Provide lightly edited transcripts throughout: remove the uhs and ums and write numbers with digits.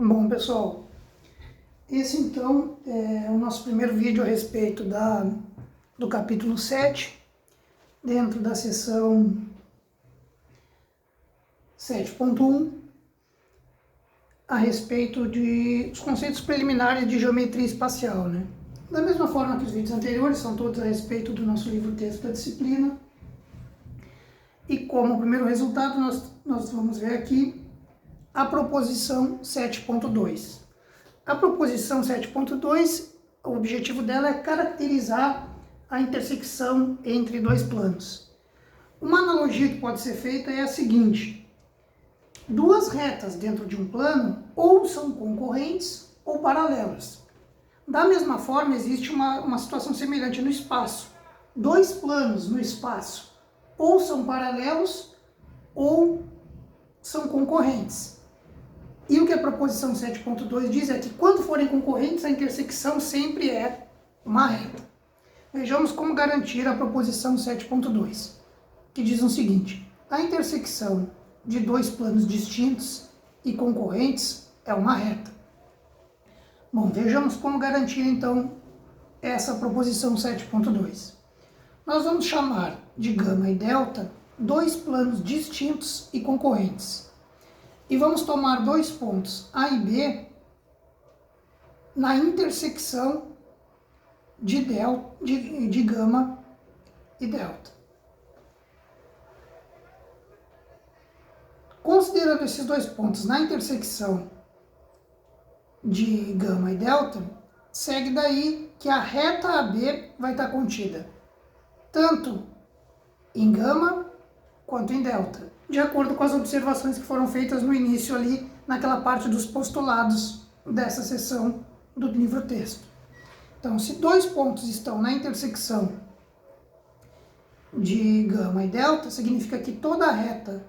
Bom, pessoal, esse então é o nosso primeiro vídeo a respeito do capítulo 7, dentro da seção 7.1, a respeito dos conceitos preliminares de geometria espacial, né? Da mesma forma que os vídeos anteriores, são todos a respeito do nosso livro-texto da disciplina. E como primeiro resultado, nós vamos ver aqui a proposição 7.2. A proposição 7.2, o objetivo dela é caracterizar a intersecção entre dois planos. Uma analogia que pode ser feita é a seguinte: duas retas dentro de um plano ou são concorrentes ou paralelas. Da mesma forma, existe uma situação semelhante no espaço. Dois planos no espaço ou são paralelos ou são concorrentes. E o que a proposição 7.2 diz é que quando forem concorrentes, a intersecção sempre é uma reta. Vejamos como garantir a proposição 7.2, que diz o seguinte: a intersecção de dois planos distintos e concorrentes é uma reta. Bom, vejamos como garantir então essa proposição 7.2. Nós vamos chamar de gama e delta dois planos distintos e concorrentes. E vamos tomar dois pontos A e B na intersecção de gama e delta. Considerando esses dois pontos na intersecção de gama e delta, segue daí que a reta AB vai estar contida tanto em gama quanto em delta, de acordo com as observações que foram feitas no início ali, naquela parte dos postulados dessa seção do livro-texto. Então, se dois pontos estão na intersecção de gama e delta, significa que toda a reta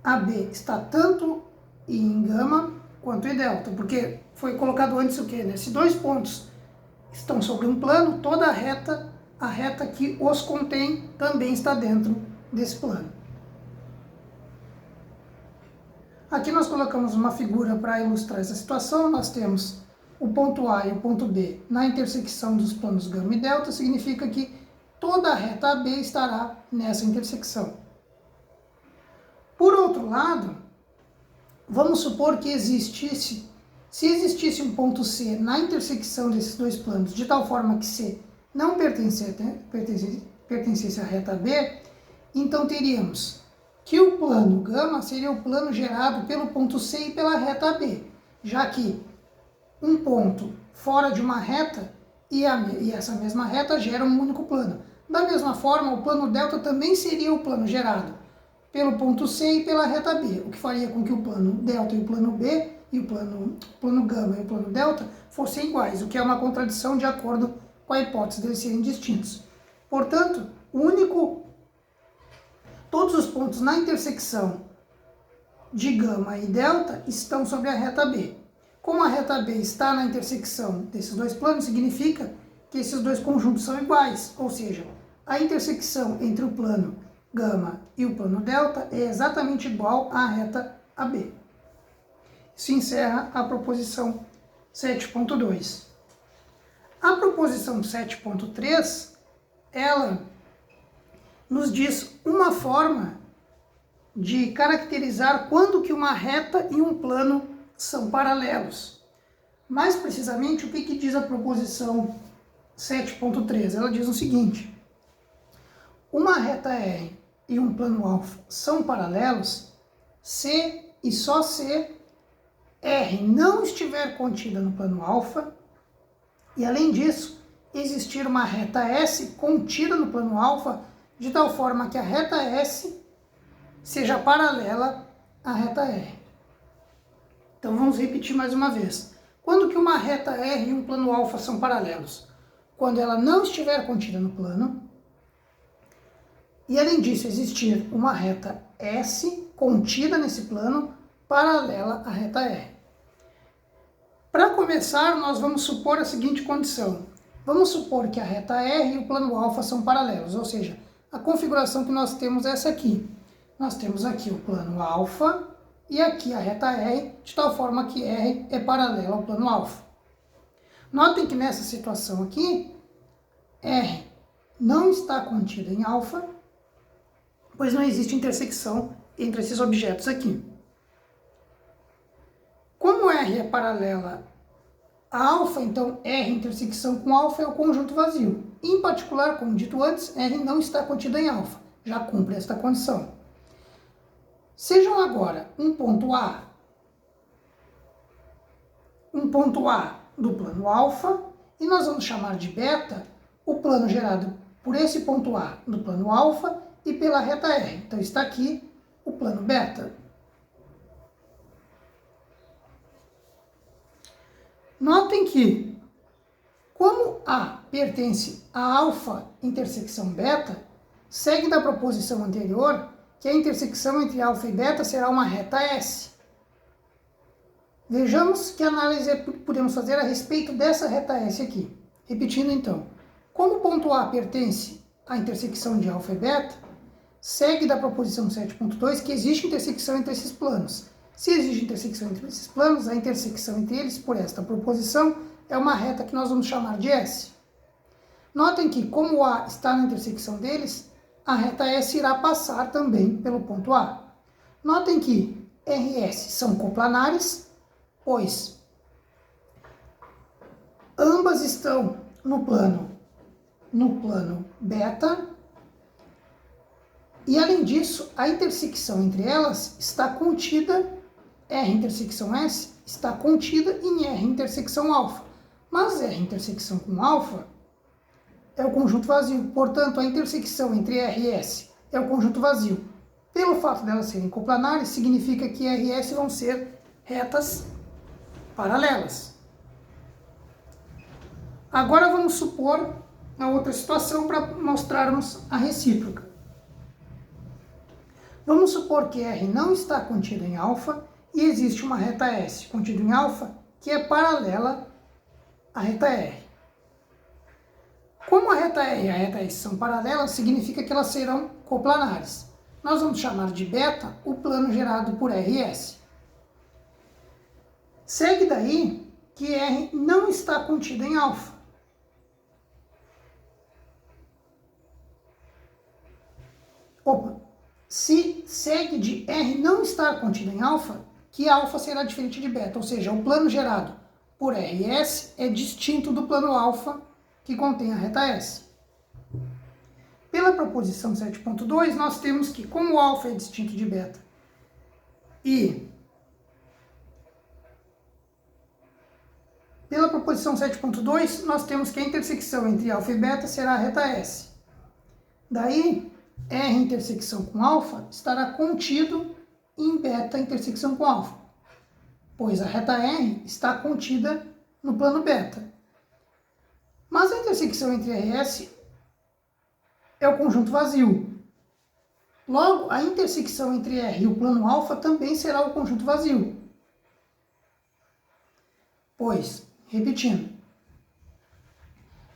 AB está tanto em gama quanto em delta, porque foi colocado antes o quê, né? Se dois pontos estão sobre um plano, toda a reta que os contém também está dentro desse plano. Aqui nós colocamos uma figura para ilustrar essa situação. Nós temos o ponto A e o ponto B na intersecção dos planos gama e delta, significa que toda a reta AB estará nessa intersecção. Por outro lado, vamos supor que se existisse um ponto C na intersecção desses dois planos, de tal forma que C não pertencesse à reta B, então teríamos que o plano gama seria o plano gerado pelo ponto C e pela reta B, já que um ponto fora de uma reta e essa mesma reta gera um único plano. Da mesma forma, o plano delta também seria o plano gerado pelo ponto C e pela reta B, o que faria com que o plano delta e o plano B, e o plano gama e o plano delta fossem iguais, o que é uma contradição de acordo com a hipótese deles serem distintos. Portanto, todos os pontos na intersecção de gama e delta estão sobre a reta B. Como a reta B está na intersecção desses dois planos, significa que esses dois conjuntos são iguais, ou seja, a intersecção entre o plano gama e o plano delta é exatamente igual à reta AB. Isso encerra a proposição 7.2. A proposição 7.3, ela nos diz uma forma de caracterizar quando que uma reta e um plano são paralelos. Mais precisamente, o que diz a proposição 7.3? Ela diz o seguinte: uma reta R e um plano alfa são paralelos se e só se R não estiver contida no plano alfa e, além disso, existir uma reta S contida no plano alfa de tal forma que a reta S seja paralela à reta R. Então vamos repetir mais uma vez. Quando que uma reta R e um plano alfa são paralelos? Quando ela não estiver contida no plano e, além disso, existir uma reta S contida nesse plano paralela à reta R. Para começar, nós vamos supor a seguinte condição. Vamos supor que a reta R e o plano alfa são paralelos, ou seja, a configuração que nós temos é essa aqui. Nós temos aqui o plano alfa e aqui a reta R, de tal forma que R é paralela ao plano alfa. Notem que nessa situação aqui, R não está contida em alfa, pois não existe intersecção entre esses objetos aqui. Como R é paralela a alfa, então R intersecção com alfa é o conjunto vazio. Em particular, como dito antes, R não está contida em alfa, já cumpre esta condição. Sejam agora um ponto A do plano alfa, e nós vamos chamar de beta o plano gerado por esse ponto A do plano alfa e pela reta R. Então está aqui o plano beta. Notem que, como A pertence a alfa intersecção beta, segue da proposição anterior que a intersecção entre alfa e beta será uma reta S. Vejamos que análise podemos fazer a respeito dessa reta S aqui. Repetindo então, como o ponto A pertence à intersecção de alfa e beta, segue da proposição 7.2 que existe intersecção entre esses planos. Se existe intersecção entre esses planos, a intersecção entre eles, por esta proposição, é uma reta que nós vamos chamar de S. Notem que, como A está na intersecção deles, a reta S irá passar também pelo ponto A. Notem que RS são coplanares, pois ambas estão no plano beta, e além disso, a intersecção entre elas está contida, R intersecção S está contida em R intersecção alfa, mas R intersecção com alfa é o conjunto vazio, portanto a intersecção entre R e S é o conjunto vazio. Pelo fato delas serem coplanares, significa que R e S vão ser retas paralelas. Agora vamos supor a outra situação para mostrarmos a recíproca. Vamos supor que R não está contida em alfa e existe uma reta S contida em alfa que é paralela à reta R. Como a reta R e a reta S são paralelas, significa que elas serão coplanares. Nós vamos chamar de beta o plano gerado por R e S. Segue daí que R não está contida em alfa. Se segue de R não estar contida em alfa, que alfa será diferente de beta, ou seja, o plano gerado por R e S é distinto do plano alfa que contém a reta S. Pela proposição 7.2, nós temos que, como o alfa é distinto de beta e pela proposição 7.2, nós temos que a intersecção entre alfa e beta será a reta S. Daí, R intersecção com alfa estará contido em beta intersecção com alfa, pois a reta R está contida no plano beta. Mas a intersecção entre R e S é o conjunto vazio. Logo, a intersecção entre R e o plano alfa também será o conjunto vazio. Pois, repetindo,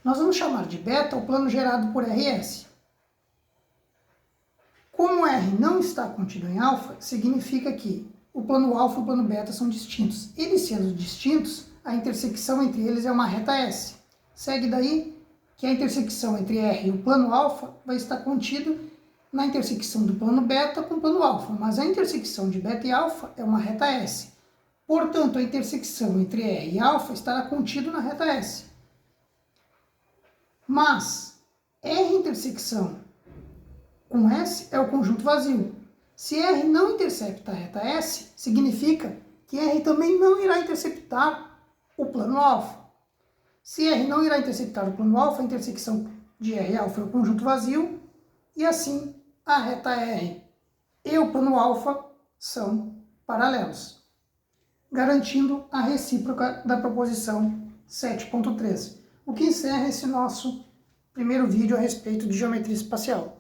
nós vamos chamar de beta o plano gerado por R e S. Como R não está contido em alfa, significa que o plano alfa e o plano beta são distintos. Eles sendo distintos, a intersecção entre eles é uma reta S. Segue daí que a intersecção entre R e o plano alfa vai estar contida na intersecção do plano beta com o plano alfa, mas a intersecção de beta e alfa é uma reta S. Portanto, a intersecção entre R e alfa estará contida na reta S. Mas R intersecção com S é o conjunto vazio. Se R não intercepta a reta S, significa que R também não irá interceptar o plano alfa. Se R não irá interceptar o plano alfa, a intersecção de R e alfa é o conjunto vazio, e assim a reta R e o plano alfa são paralelos, garantindo a recíproca da proposição 7.13, o que encerra esse nosso primeiro vídeo a respeito de geometria espacial.